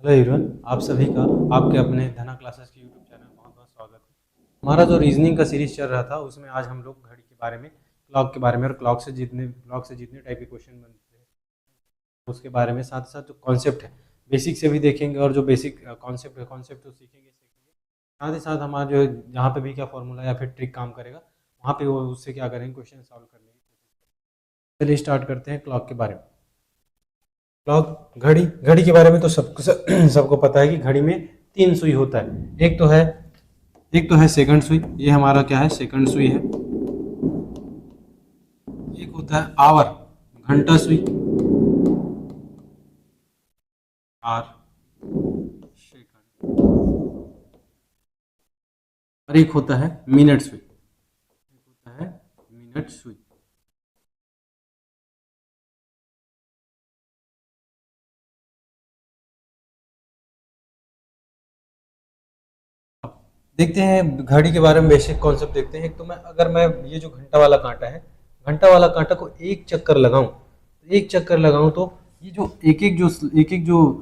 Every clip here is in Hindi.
हेलो एवरीवन, आप सभी का आपके अपने धना क्लासेस के यूट्यूब चैनल में बहुत बहुत स्वागत है। हमारा जो रीजनिंग का सीरीज चल रहा था उसमें आज हम लोग घड़ी के बारे में, क्लॉक के बारे में और क्लॉक से जितने टाइप के क्वेश्चन बनते हैं उसके बारे में, साथ साथ जो कॉन्सेप्ट है बेसिक से भी देखेंगे और जो बेसिक कॉन्सेप्ट तो सीखेंगे। साथ ही साथ हमारा जो जहाँ पे भी क्या फॉर्मूला या फिर ट्रिक काम करेगा वहाँ पे वो उससे क्या करेंगे, क्वेश्चन सॉल्व करने की कोशिश करेंगे। चलिए स्टार्ट करते हैं क्लॉक के बारे में। क्लॉक घड़ी घड़ी के बारे में तो सबको सबको पता है कि घड़ी में तीन सुई होता है। एक तो है सेकंड सुई, ये हमारा क्या है, सेकंड सुई है। एक होता है आवर, घंटा सुई, आर सेकंड। और एक होता है मिनट सुई, एक होता है मिनट सुई। देखते हैं घड़ी के बारे में बेसिक कॉन्सेप्ट देखते हैं। एक तो अगर मैं ये जो घंटा वाला कांटा है, घंटा वाला कांटा को एक चक्कर लगाऊं तो ये जो एक एक जो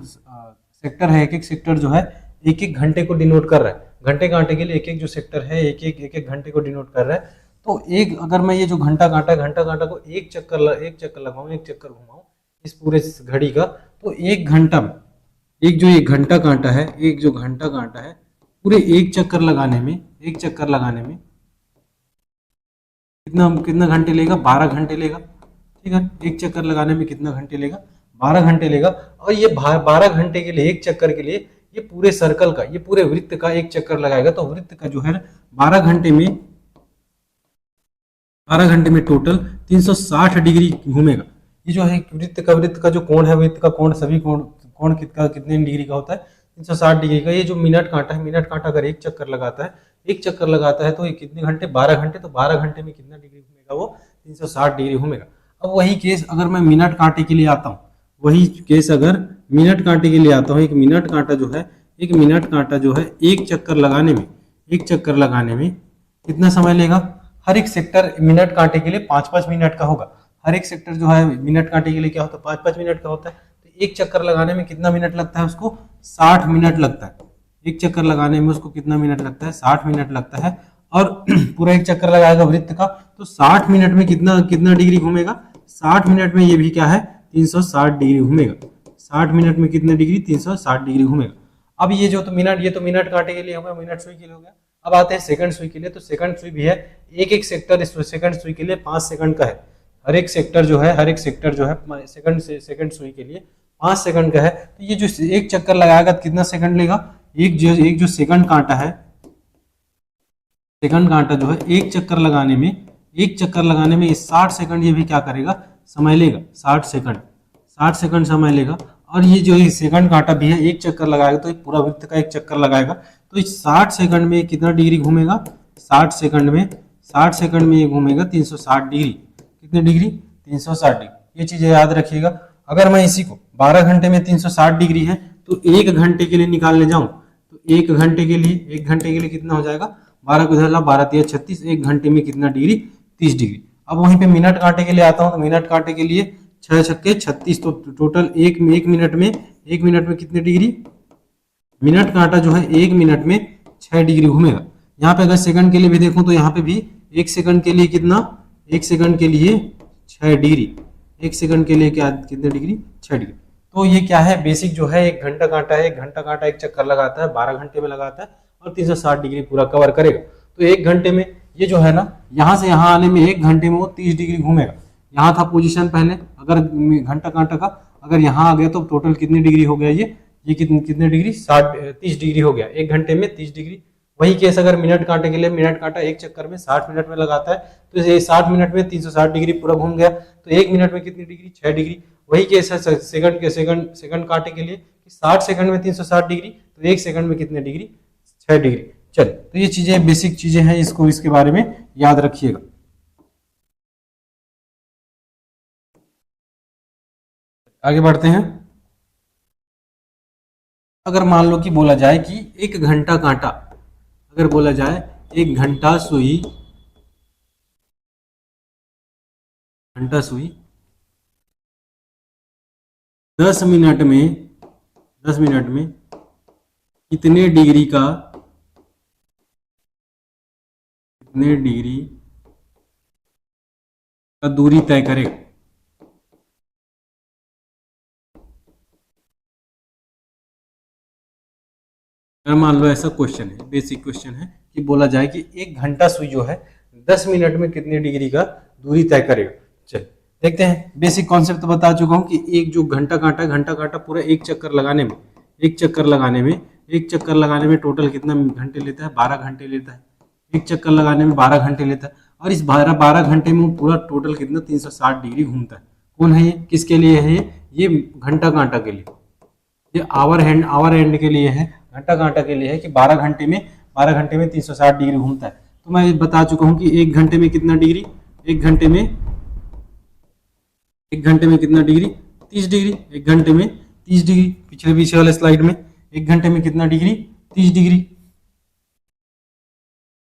सेक्टर है, एक एक सेक्टर जो है एक एक घंटे को डिनोट कर रहा है। घंटे कांटे के लिए एक एक जो सेक्टर है एक एक घंटे को डिनोट कर रहा है। तो एक अगर मैं ये जो घंटा कांटा को एक चक्कर लगाऊं, एक चक्कर घुमाऊं इस पूरे घड़ी का, तो एक घंटा में एक जो ये घंटा कांटा है, एक जो घंटा कांटा है पूरे एक चक्कर लगाने में कितना कितना घंटे लेगा, 12 घंटे लेगा। ठीक है, एक चक्कर लगाने में कितना घंटे लेगा, 12 घंटे लेगा। और ये 12 घंटे के लिए, एक चक्कर के लिए, ये पूरे सर्कल का, ये पूरे वृत्त का एक चक्कर लगाएगा। तो वृत्त का जो है 12 घंटे में 12 घंटे में टोटल 360 डिग्री घूमेगा। ये जो है वृत्त का जो कोण है, वृत्त का कोण, सभी कोण कितने डिग्री का होता है, 360 डिग्री का। ये जो मिनट कांटा है, मिनट कांटा अगर एक चक्कर लगाता है तो ये कितने घंटे, 12 घंटे। तो 12 घंटे में कितना डिग्री घूमेगा वो, 360 डिग्री घूमेगा। अब वही केस अगर मैं मिनट कांटे के लिए आता हूँ, वही केस अगर मिनट कांटे के लिए आता हूँ, एक मिनट कांटा जो है एक चक्कर लगाने में कितना समय लेगा। हर एक सेक्टर मिनट कांटे के लिए 5-5 मिनट का होगा। हर एक सेक्टर जो है मिनट कांटे के लिए क्या होता है, 5-5 मिनट का होता है। तो एक चक्कर लगाने में कितना मिनट लगता है उसको, 60 मिनट लगता है। एक चक्कर लगाने में उसको कितना मिनट लगता है, 60 मिनट लगता है। और पूरा एक चक्कर लगाएगा वृत्त का, तो 60 मिनट में कितना कितना डिग्री घूमेगा, 60 मिनट में ये भी क्या है, 360 डिग्री घूमेगा। 60 मिनट में कितने डिग्री, 360 डिग्री घूमेगा। अब ये तो मिनट कांटे के लिए हो गया, मिनट सुई के लिए हो गया। अब आते हैं सेकंड सुई के लिए। तो सेकंड सुई भी है, एक एक सेक्टर इस सेकंड सुई के लिए 5 सेकंड का है। हर एक सेक्टर जो है सेकंड सुई के लिए 5 सेकंड का है। तो ये जो एक चक्कर लगाएगा तो कितना सेकंड लेगा, एक जो सेकंड कांटा जो है एक चक्कर लगाने में 60 सेकंड ये भी क्या करेगा, समय लेगा, 60 सेकंड समय लेगा। और ये जो सेकंड कांटा भी है, एक चक्कर लगाएगा तो एक पूरा वृत्त का एक चक्कर लगाएगा। तो इस 60 सेकंड में कितना डिग्री घूमेगा, 60 सेकंड में ये घूमेगा 360 डिग्री। कितने डिग्री, 360 डिग्री। ये चीजें याद रखिएगा। अगर मैं इसी को 12 घंटे में 360 डिग्री है तो एक घंटे के लिए निकालने जाऊं तो एक घंटे के लिए कितना हो जाएगा, 12 को इधर ला, 12×3=36। एक घंटे में कितना डिग्री, 30 डिग्री। अब वहीं पे मिनट कांटे के लिए आता हूँ, तो मिनट कांटे के लिए 6×6=36। तो टोटल एक मिनट में कितने डिग्री, मिनट कांटा जो है एक मिनट में 6 डिग्री घूमेगा। यहाँ पे अगर सेकंड के लिए भी देखूं तो यहाँ पे भी एक सेकंड के लिए कितना, एक सेकंड के लिए 6 डिग्री। एक सेकंड के लिए क्या, कितने डिग्री, 6 डिग्री। तो ये क्या है, बेसिक जो है एक घंटा कांटा है, एक घंटा कांटा एक चक्कर लगाता है, 12 घंटे में लगाता है और 360 डिग्री पूरा कवर करेगा। तो एक घंटे में ये जो है ना, यहाँ से यहाँ आने में एक घंटे में वो 30 डिग्री घूमेगा। यहाँ था पोजीशन पहले, अगर घंटा कांटा का अगर यहाँ आ गया तो टोटल कितनी डिग्री हो गया, ये कितने कितने डिग्री, 30 डिग्री हो गया एक घंटे में, 30 डिग्री। वही केस अगर मिनट कांटे के लिए, मिनट कांटा एक चक्कर में 60 मिनट में लगाता है, तो ये 60 मिनट में 360 डिग्री पूरा घूम गया। तो एक मिनट में कितनी डिग्री, 6 डिग्री। वही केस है सेकंड कांटे के लिए, कि 60 सेकंड में 360 डिग्री, तो एक सेकंड में कितने डिग्री, 6 डिग्री। चलिए, तो ये चीजें बेसिक चीजें हैं, इसको इसके बारे में याद रखिएगा। आगे बढ़ते हैं। अगर मान लो कि बोला जाए कि एक घंटा कांटा, अगर बोला जाए एक घंटा सुई 10 मिनट में 10 मिनट में कितने डिग्री का दूरी तय करेगा। अगर मान लो ऐसा क्वेश्चन है, बेसिक क्वेश्चन है कि बोला जाए कि 1 घंटा सुई जो है 10 मिनट में कितने डिग्री का दूरी तय करेगा। चल देखते हैं। बेसिक कॉन्सेप्ट तो बता चुका हूं कि एक जो घंटा कांटा पूरा एक चक्कर लगाने में टोटल कितना घंटे लेता है, 12 घंटे लेता है। एक चक्कर लगाने में 12 घंटे लेता है, और इस 12 घंटे में पूरा टोटल कितना 360 डिग्री घूमता है। कौन है ये, किसके लिए है ये घंटा कांटा के लिए, ये आवर हैंड के लिए है, घंटा कांटा के लिए है कि 12 घंटे में 360 डिग्री घूमता है। तो मैं बता चुका हूं कि एक घंटे में कितना डिग्री, एक घंटे में कितना डिग्री, 30 डिग्री। एक घंटे में 30 डिग्री, पीछे वाले स्लाइड में एक घंटे में कितना डिग्री, 30 डिग्री।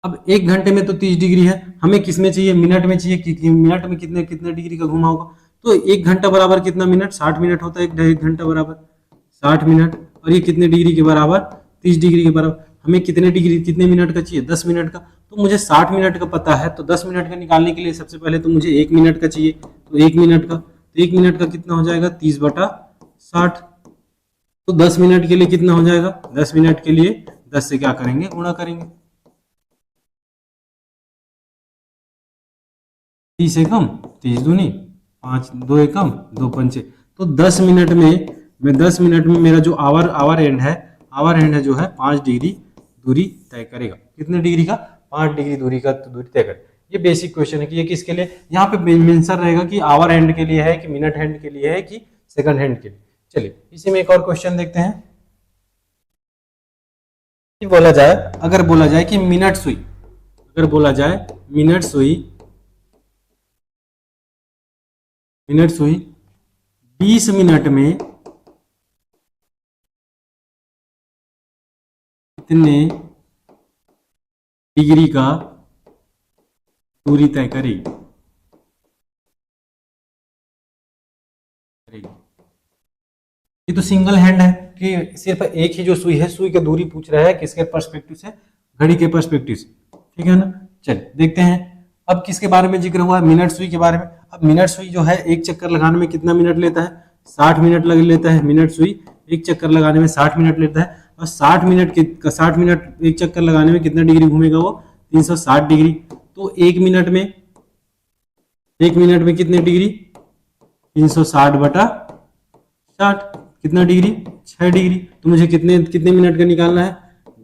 अब एक घंटे में तो 30 डिग्री है, हमें किस में चाहिए, मिनट में चाहिए कि मिनट में कितने डिग्री का घुमा होगा। तो एक घंटा बराबर कितना मिनट, 60 मिनट होता है। एक घंटा बराबर 60 मिनट, और ये कितने डिग्री के बराबर, 30 डिग्री के बराबर। हमें कितने मिनट का चाहिए, 10 मिनट का। तो मुझे 60 मिनट का पता है, तो 10 मिनट का निकालने के लिए सबसे पहले तो मुझे 1 मिनट का चाहिए। तो 1 मिनट का, तो 1 मिनट का कितना हो जाएगा, 30/60। तो 10 मिनट के लिए कितना हो जाएगा, 10 मिनट के लिए 10 से क्या करेंगे, गुणा करेंगे। 30 एकम 30 दूनी 5, 2 एकम 2 पंचे। तो 10 मिनट में मेरा जो आवर एंड है जो है 5 डिग्री दूरी तय करेगा। कितने डिग्री का, 5 डिग्री दूरी तय करेगा। ये बेसिक क्वेश्चन है कि ये किसके लिए, यहाँ पे मेंशन रहेगा कि आवर हैंड के लिए है कि मिनट हैंड के लिए है कि सेकंड हैंड के लिए। चलिए इसी में एक और क्वेश्चन देखते हैं कि अगर बोला जाए कि मिनट सुई 20 मिनट में कितने डिग्री का दूरी तय करेगी। ये तो सिंगल हैंड है कि सिर्फ एक ही जो सुई है, सुई की दूरी पूछ रहा है किसके पर्सपेक्टिव से, घड़ी के पर्सपेक्टिव से। ठीक है ना। चलिए देखते हैं अब किसके बारे में जिक्र हुआ है, मिनट सुई के बारे में। अब मिनट सुई जो है एक चक्कर लगाने में कितना मिनट लेता है, 60 मिनट लग लेता है। मिनट सुई एक चक्कर लगाने में 60 मिनट लेता है, और 60 मिनट एक चक्कर लगाने में कितना डिग्री घूमेगा वो, 360 डिग्री। तो एक मिनट में कितने डिग्री, 360/60 कितना डिग्री, 6 डिग्री। तो मुझे कितने मिनट का निकालना है,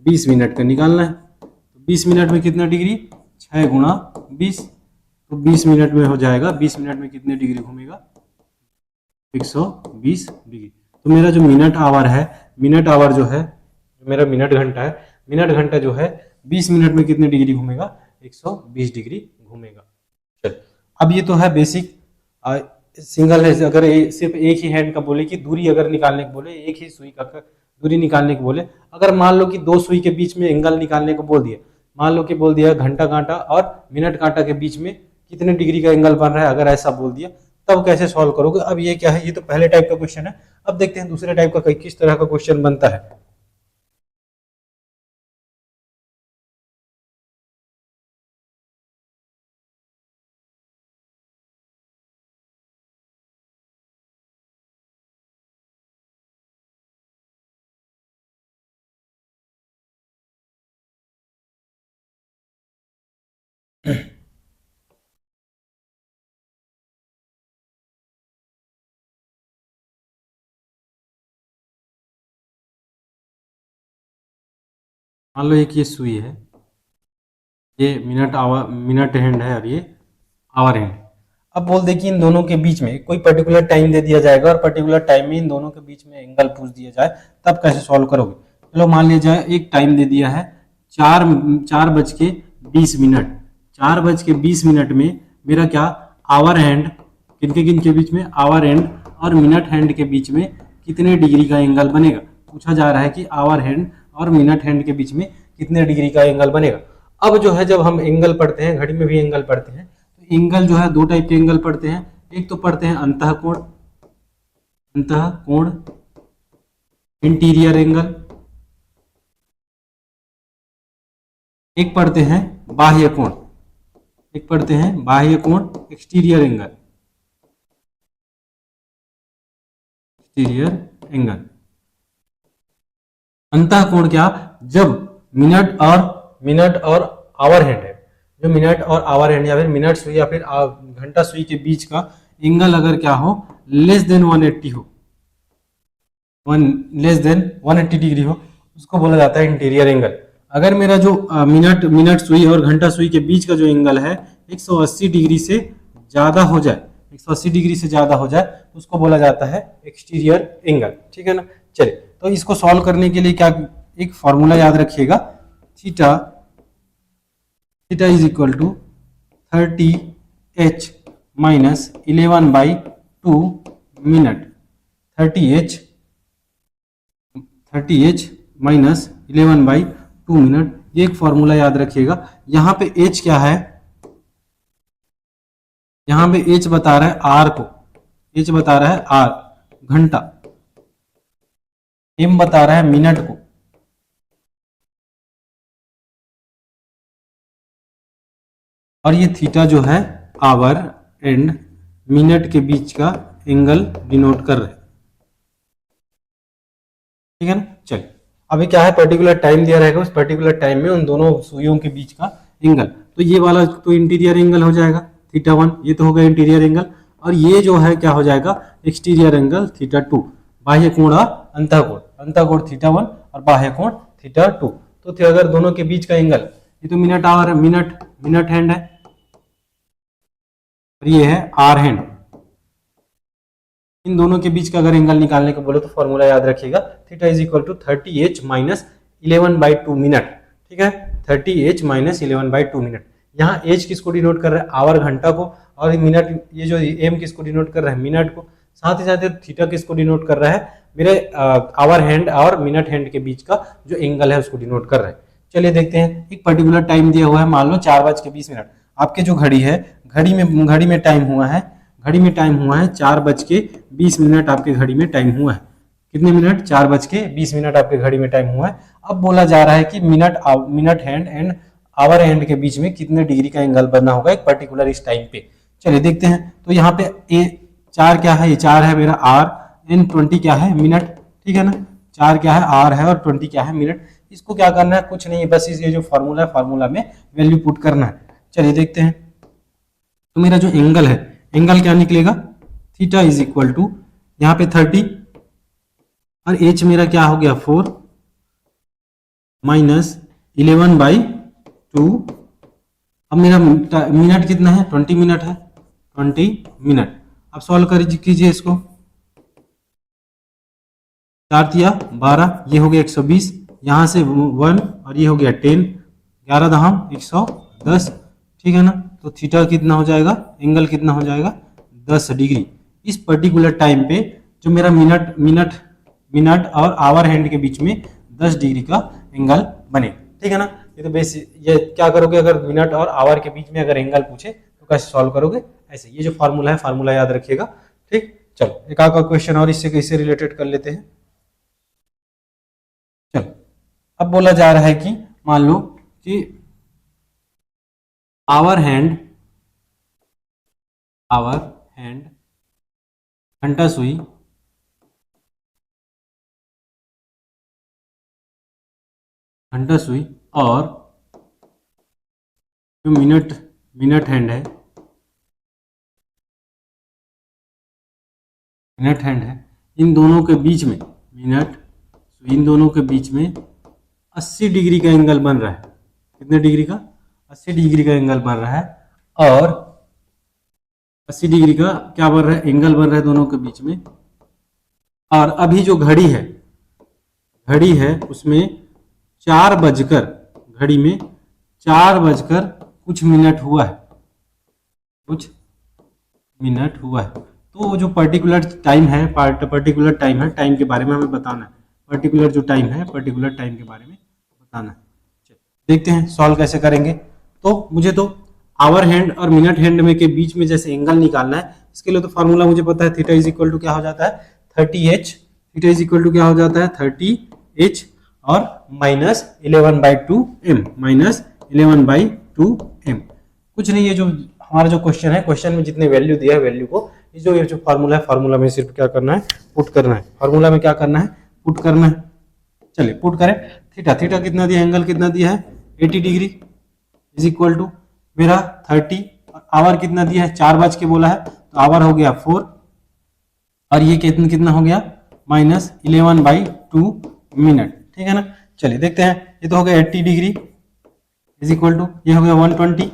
20 मिनट का निकालना है। तो 20 मिनट में कितना डिग्री, 6 गुणा 20। तो 20 मिनट में हो जाएगा, 20 मिनट में कितने डिग्री घूमेगा, 120 डिग्री। तो मेरा जो मिनट आवर जो है, मेरा मिनट घंटा जो है 20 मिनट में कितने डिग्री घूमेगा, 120 डिग्री घूमेगा। चल अब ये तो है बेसिक। सिंगल है, अगर सिर्फ एक ही हैंड का बोले कि दूरी अगर निकालने को बोले, एक ही सुई का दूरी निकालने को बोले, अगर मान लो कि दो सुई के बीच में एंगल निकालने को बोल दिया, मान लो कि बोल दिया घंटा कांटा और मिनट कांटा के बीच में कितने डिग्री का एंगल बन रहा है, अगर ऐसा बोल दिया तब कैसे सॉल्व करोगे। अब ये क्या है, ये तो पहले टाइप का क्वेश्चन है। अब देखते हैं दूसरे टाइप का किस तरह का क्वेश्चन बनता है। मान लो एक ये सुई है, ये मिनट हैंड है और ये आवर हैंड। अब बोल दे कि इन दोनों के बीच में कोई पर्टिकुलर टाइम दे दिया जाएगा, और पर्टिकुलर टाइम में इन दोनों के बीच में एंगल पूछ दिया जाए, तब कैसे सॉल्व करोगे। चलो मान लिया जाए एक टाइम दे दिया है 4:20। 4:20 में मेरा क्या, आवर हैंड किनके बीच में, आवर हैंड और मिनट हैंड के बीच में कितने डिग्री का एंगल बनेगा। पूछा जा रहा है कि आवर हैंड और मिनट हैंड के बीच में कितने डिग्री का एंगल बनेगा। अब जो है जब हम एंगल पढ़ते हैं, घड़ी में भी एंगल पढ़ते हैं, तो एंगल जो है दो टाइप के एंगल पढ़ते हैं। एक तो पढ़ते हैं अंतः कोण, इंटीरियर एंगल, एक पढ़ते हैं बाह्य कोण, एक पढ़ते हैं बाह्य कोण एक्सटीरियर एंगल, एक्सटीरियर एंगल। अंतः कोण क्या, जब मिनट और आवर हैंड है, जो मिनट और आवर हैंड या फिर मिनट सुई या फिर घंटा सुई के बीच का एंगल अगर क्या हो, लेस देन 180 हो, लेस देन 180 डिग्री हो, उसको बोला जाता है इंटीरियर एंगल। अगर मेरा जो मिनट सुई और घंटा सुई के बीच का जो एंगल है 180 डिग्री से ज्यादा हो जाए, 180 डिग्री से ज्यादा हो जाए, तो उसको बोला जाता है एक्सटीरियर एंगल। ठीक है ना। चलिए, तो इसको सॉल्व करने के लिए क्या, एक फॉर्मूला याद रखिएगा, theta is equal to 30h minus 11/2 minute, 30h minus 11/2 minute, ये एक फॉर्मूला याद रखिएगा। यहाँ पे h क्या है, यहाँ पे h बता रहा है r को, h बता रहा है r घंटा, m बता रहा है मिनट को, और ये थीटा जो है आवर एंड मिनट के बीच का एंगल डिनोट कर रहे हैं। ठीक है ना। चलिए, अभी क्या है, पर्टिकुलर टाइम दिया रहेगा, उस पर्टिकुलर टाइम में उन दोनों सुइयों के बीच का एंगल, तो ये वाला तो इंटीरियर एंगल हो जाएगा थीटा 1, ये तो होगा इंटीरियर एंगल, और ये जो है क्या हो जाएगा, एक्सटीरियर एंगल थीटा 2, बाह्य कोण और अंतः कोण थीटा 1 और बाह्य कोण थीटा 2। तो अगर दोनों के बीच का एंगल, ये तो मिनट आवर मिनट हैंड है, और ये है आर हैंड, इन दोनों के बीच का अगर एंगल निकालने को बोले तो फॉर्मूला याद रखिएगा, theta is equal to 30h minus 11/2 minute. ठीक है, 30h माइनस 11/2 मिनट। यहाँ h किसको डिनोट कर रहा है, आवर घंटा को, और मिनट, ये जो m किसको डिनोट कर रहा है, मिनट को, साथ ही साथ थीटा किसको डिनोट कर रहा है, मेरे आवर हैंड और मिनट हैंड के बीच का जो एंगल है उसको डिनोट कर रहा है। चलिए देखते हैं, एक पर्टिकुलर टाइम दिया हुआ है, मान लो 4:20, आपके जो घड़ी है, घड़ी में टाइम हुआ है, 4:20 आपके घड़ी में टाइम हुआ है। कितने मिनट, 4:20 आपके घड़ी में टाइम हुआ है। अब बोला जा रहा है कि minute hand and hour hand के बीच में कितने डिग्री का एंगल बनना होगा एक पर्टिकुलर इस टाइम पे। चलिए देखते हैं, तो यहाँ पे ए 4 क्या है, ये 4 है मेरा आर, एन 20 क्या है, मिनट। ठीक है ना, 4 क्या है, आर है, और 20 क्या है, मिनट। इसको क्या करना है, कुछ नहीं, बस ये जो फॉर्मूला है, फॉर्मूला में वैल्यू पुट करना है। चलिए देखते हैं, तो मेरा जो एंगल है, एंगल क्या निकलेगा, थीटा इज इक्वल टू यहाँ पे 30 और h मेरा क्या हो गया 4 माइनस 11/2। अब मेरा मिनट कितना है, 20 मिनट है, 20 मिनट। अब सॉल्व कीजिए इसको, 4 तिया 12, ये हो गया 120, यहाँ से 1 और ये हो गया 10, 11 दहम 110। ठीक है ना, तो थीटा कितना हो जाएगा, एंगल कितना हो जाएगा, 10 डिग्री। इस पर्टिकुलर टाइम पे जो मेरा मिनट और आवर हैंड के बीच में 10 डिग्री का एंगल बने। ठीक है ना, ये तो बेसिक, ये क्या करोगे, अगर मिनट और आवर के बीच में अगर एंगल पूछे तो कैसे सॉल्व करोगे, ऐसे। ये जो फॉर्मूला है, फॉर्मूला याद रखिएगा। ठीक, चलो एक आधा क्वेश्चन और इससे कैसे रिलेटेड कर लेते हैं। चलो, अब बोला जा रहा है कि मान लो कि आवर हैंड घंटा सुई और जो मिनट हैंड है, इन दोनों के बीच में, इन दोनों के बीच में 80 डिग्री का एंगल बन रहा है। कितने डिग्री का, 80 डिग्री का एंगल बन रहा है, और 80 डिग्री का क्या बन रहा है, एंगल बन रहा है दोनों के बीच में। और अभी जो घड़ी है उसमें 4 बजकर, घड़ी में 4 बजकर कुछ मिनट हुआ है, तो वो जो पर्टिकुलर टाइम है, टाइम के बारे में हमें बताना है, पर्टिकुलर टाइम के बारे में बताना है। देखते हैं सॉल्व कैसे करेंगे। तो मुझे तो आवर हैंड और मिनट हैंड में के बीच में जैसे एंगल निकालना है, इसके लिए तो फॉर्मूला मुझे पता है, थीटा इज इक्वल टू क्या हो जाता है, 30h theta is equal to क्या हो जाता है 30h और -11/2m, -11/2m। कुछ नहीं, ये जो हमारा जो क्वेश्चन है, क्वेश्चन में जितने वैल्यू दिया है वैल्यू को ये जो फार्मूला है, फार्मूला में सिर्फ क्या करना है, पुट करना है। फार्मूला में क्या करना है, पुट करना है। चलिए पुट करें। थीटा, थीटा कितना दिया, एंगल कितना दिया है 80 डिग्री इज इक्वल टू मेरा 30, आवर कितना दिया है 4 बज के बोला है, तो आवर हो गया 4 और ये कितना कितना हो गया -11/2 मिनट। ठीक है ना। चलिए देखते हैं, ये तो हो गया 80 डिग्री इज इक्वल टू ये हो गया 120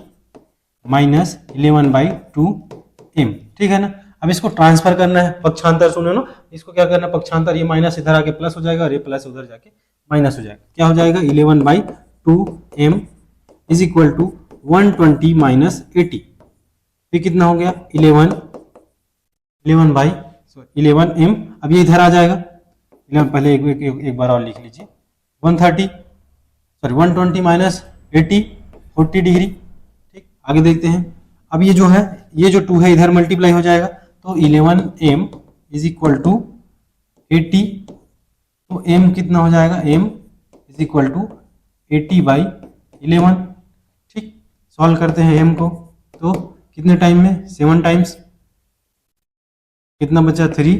-11/2m। ठीक है ना। अब इसको ट्रांसफर करना है, पक्षांतर सुनो ना, इसको क्या करना है पक्षांतर, ये माइनस इधर आके प्लस हो जाएगा और ये प्लस उधर जाके माइनस हो जाएगा। क्या हो जाएगा 11/2m इज इक्वल टू 120 - 80, ये कितना हो गया 11m। अब ये इधर आ जाएगा, पहले एक बार और लिख लीजिए 120 -80 40 डिग्री। ठीक, आगे देखते हैं। अब ये जो है, ये जो 2 है इधर मल्टीप्लाई हो जाएगा, तो 11m इज इक्वल टू 80, तो m कितना हो जाएगा, m इज इक्वल टू 80/11। ठीक, सॉल्व करते हैं m को, तो कितने टाइम में 7 टाइम्स, कितना बचा 3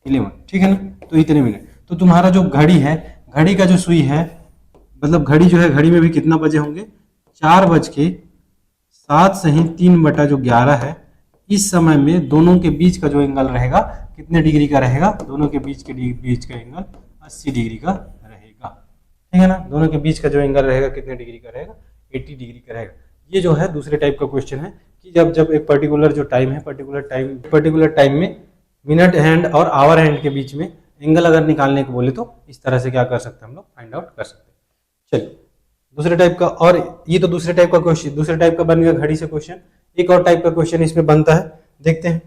11। ठीक है ना, तो इतने मिनट। तो तुम्हारा जो घड़ी है, घड़ी का जो सुई है, मतलब घड़ी जो है, घड़ी में भी कितना बजे होंगे 4:07 सही 3/11 है। इस समय में दोनों के बीच का जो एंगल रहेगा कितने डिग्री का रहेगा, दोनों के बीच का एंगल 80 डिग्री का रहेगा। ठीक है ना, दोनों के बीच का जो एंगल रहेगा कितने डिग्री का रहेगा 80 डिग्री का रहेगा। ये जो है दूसरे टाइप का क्वेश्चन है कि जब एक पर्टिकुलर जो टाइम है, पर्टिकुलर टाइम में मिनट हैंड और आवर हैंड के बीच में एंगल अगर निकालने को बोले तो इस तरह से क्या कर सकते हैं हम लोग, फाइंड आउट कर सकते हैं। चलिए दूसरे टाइप का, और ये तो दूसरे टाइप का क्वेश्चन, दूसरे टाइप का बन गया घड़ी से क्वेश्चन। एक और टाइप का क्वेश्चन इसमें बनता है, देखते हैं।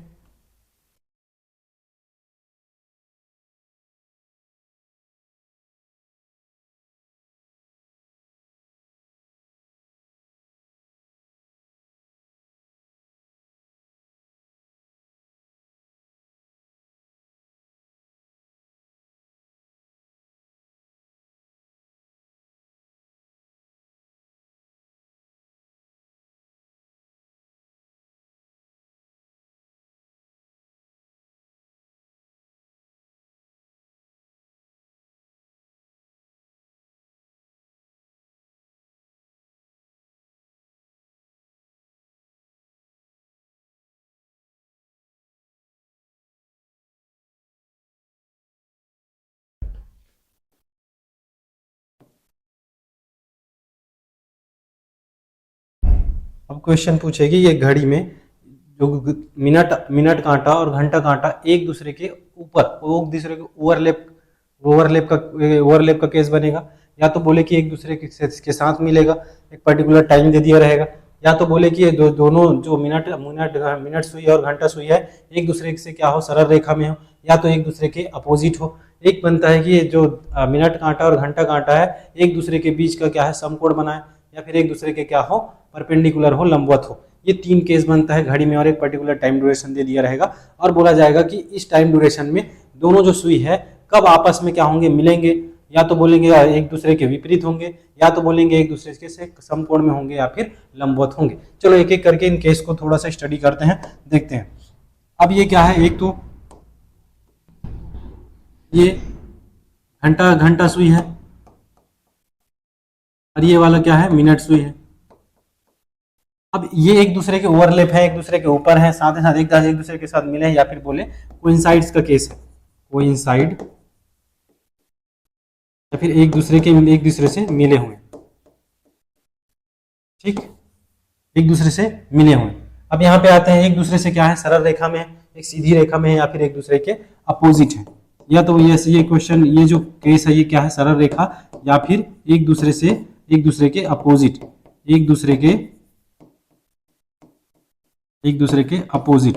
अब क्वेश्चन पूछेगी, ये घड़ी में जो मिनट कांटा और घंटा कांटा एक दूसरे के ऊपर, एक दूसरे के ओवरलैप का केस बनेगा। या तो बोले कि एक दूसरे के साथ मिलेगा, एक पर्टिकुलर टाइम दे दिया रहेगा, या तो बोले कि ये दोनों जो मिनट सुई और घंटा सुई है एक दूसरे से क्या हो, सरल रेखा में हो, या तो एक दूसरे के अपोजिट हो। एक बनता है कि ये जो मिनट कांटा और घंटा कांटा है एक दूसरे के बीच का क्या है, समकोण बनाए, या फिर एक दूसरे के क्या हो, परपेंडिकुलर हो, लंबवत हो। ये 3 केस बनता है घड़ी में, और एक पर्टिकुलर टाइम ड्यूरेशन दे दिया रहेगा और बोला जाएगा कि इस टाइम ड्यूरेशन में दोनों जो सुई है कब आपस में क्या होंगे, मिलेंगे, या तो बोलेंगे एक दूसरे के विपरीत होंगे, या तो बोलेंगे एक दूसरे के से समकोण में होंगे, या फिर लंबवत होंगे। चलो एक एक करके इन केस को थोड़ा सा स्टडी करते हैं, देखते हैं। अब ये क्या है, एक तो ये घंटा सुई है और ये वाला क्या है, मिनट सुई है। अब ये एक दूसरे के ओवरलैप है, एक दूसरे के ऊपर है, साथ ही साथ एक दूसरे के साथ मिले हैं, या फिर बोले कोइंसाइड्स का केस है, कोइंसाइड, या फिर एक दूसरे से मिले हुए। ठीक, एक दूसरे से मिले हुए। अब यहाँ पे आते हैं, एक दूसरे से क्या है, सरल रेखा में है, एक सीधी रेखा में है, या फिर एक दूसरे के अपोजिट है। या तो ये क्वेश्चन, ये जो केस है ये क्या है, सरल रेखा, या फिर एक दूसरे के अपोजिट, एक दूसरे के अपोजिट।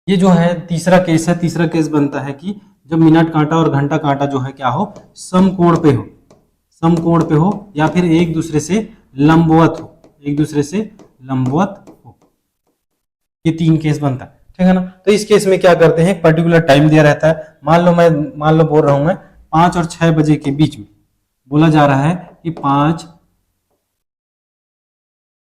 ये जो है तीसरा केस है। तीसरा केस बनता है कि जब मिनट कांटा और घंटा कांटा जो है क्या हो, समकोण पे हो, या फिर एक दूसरे से लंबवत हो, ये 3 केस बनता है। ठीक है ना। तो इस केस में क्या करते हैं, एक पर्टिकुलर टाइम दिया रहता है, मान लो बोल रहा हूं मैं 5 और 6 बजे के बीच में, बोला जा रहा है कि 5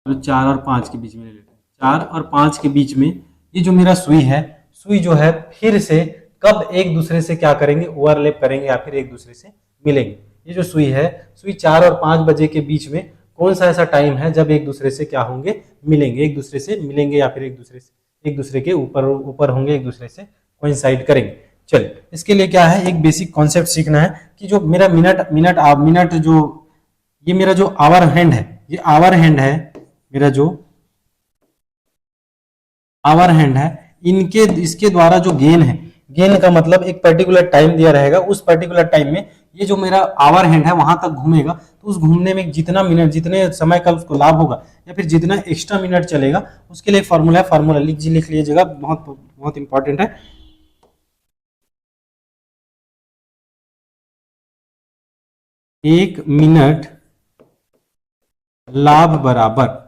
और 4 और 5 के बीच में ले लेते हैं, 4 और 5 के बीच में ये जो मेरा सुई है, सुई जो है फिर से कब एक दूसरे से क्या करेंगे, ओवरलैप करेंगे या फिर एक दूसरे से मिलेंगे। ये जो सुई है, सुई 4 और 5 बजे के बीच में कौन सा ऐसा टाइम है जब एक दूसरे से क्या होंगे, मिलेंगे, एक दूसरे से मिलेंगे या फिर एक दूसरे के ऊपर होंगे, एक दूसरे से कोइंसाइड करेंगे। चलिए, इसके लिए क्या है, एक बेसिक कॉन्सेप्ट सीखना है कि जो मेरा मिनट जो ये मेरा जो आवर हैंड है, ये आवर हैंड है, मेरा जो आवर हैंड है, इनके इसके द्वारा जो गेन है, गेन का मतलब एक पर्टिकुलर टाइम दिया रहेगा, उस पर्टिकुलर टाइम में ये जो मेरा आवर हैंड है वहां तक घूमेगा, तो उस घूमने में जितना मिनट, जितने समय का उसको लाभ होगा या फिर जितना एक्स्ट्रा मिनट चलेगा, उसके लिए एक फार्मूला है, फार्मूला लिख लीजिएगा, बहुत बहुत इंपॉर्टेंट है। एक मिनट लाभ बराबर